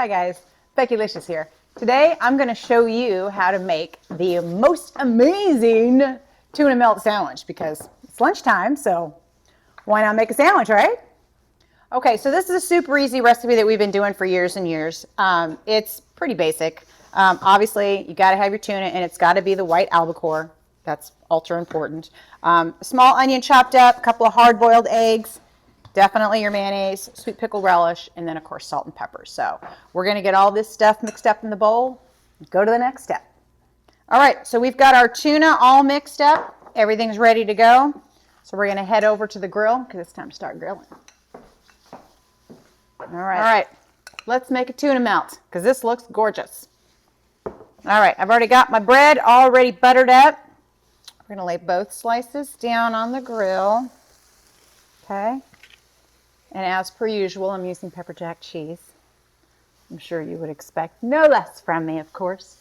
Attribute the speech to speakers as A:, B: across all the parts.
A: Hi guys, Becki-licious here. Today I'm going to show you how to make the most amazing tuna melt sandwich because it's lunchtime, so why not make a sandwich, right? Okay, so this is a super easy recipe that we've been doing for years and years. It's pretty basic. Obviously, you got to have your tuna and it's got to be the white albacore. That's ultra important. Small onion chopped up, a couple of hard-boiled eggs, definitely your mayonnaise, sweet pickle relish, and then of course salt and pepper. So we're going to get all this stuff mixed up in the bowl. Go to the next step. All right, so we've got our tuna all mixed up. Everything's ready to go. So we're going to head over to the grill because it's time to start grilling. All right, let's make a tuna melt because this looks gorgeous. All right, I've already got my bread already buttered up. We're going to lay both slices down on the grill. Okay. And as per usual, I'm using pepper jack cheese. I'm sure you would expect no less from me, of course.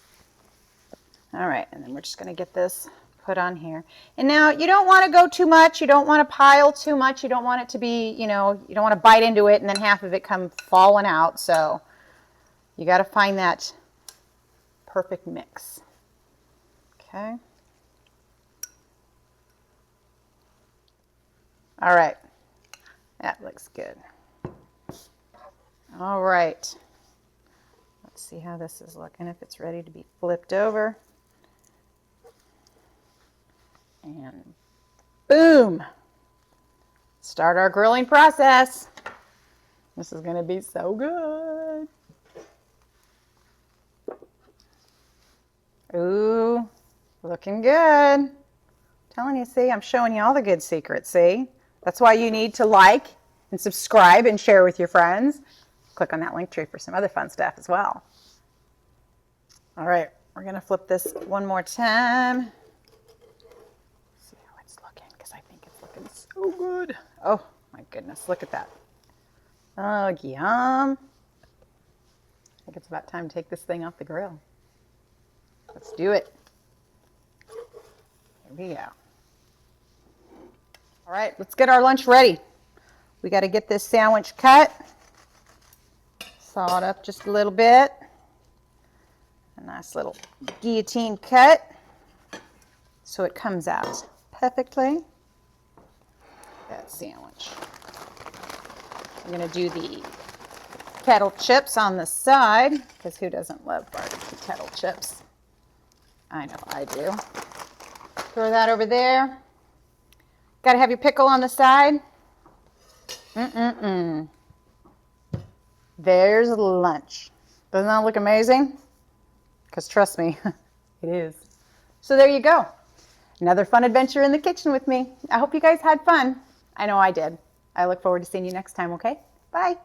A: All right, and then we're just going to get this put on here. And now you don't want to go too much. You don't want to pile too much. You don't want it to be, you don't want to bite into it and then half of it come falling out. So you got to find that perfect mix. Okay. All right. That looks good. All right. Let's see how this is looking, if it's ready to be flipped over. And boom! Start our grilling process. This is going to be so good. Ooh, looking good. I'm telling you, see, I'm showing you all the good secrets, see? That's why you need to like and subscribe and share with your friends. Click on that link tree for some other fun stuff as well. All right, we're going to flip this one more time. See how it's looking because I think it's looking so good. Oh my goodness, look at that. Oh, yum. I think it's about time to take this thing off the grill. Let's do it. Here we go. All right, let's get our lunch ready. We got to get this sandwich cut. Saw it up just a little bit. A nice little guillotine cut so it comes out perfectly. That sandwich. I'm going to do the kettle chips on the side because who doesn't love barbecue kettle chips? I know I do. Throw that over there. Got to have your pickle on the side. There's lunch. Doesn't that look amazing? Because trust me, it is. So there you go. Another fun adventure in the kitchen with me. I hope you guys had fun. I know I did. I look forward to seeing you next time, okay? Bye.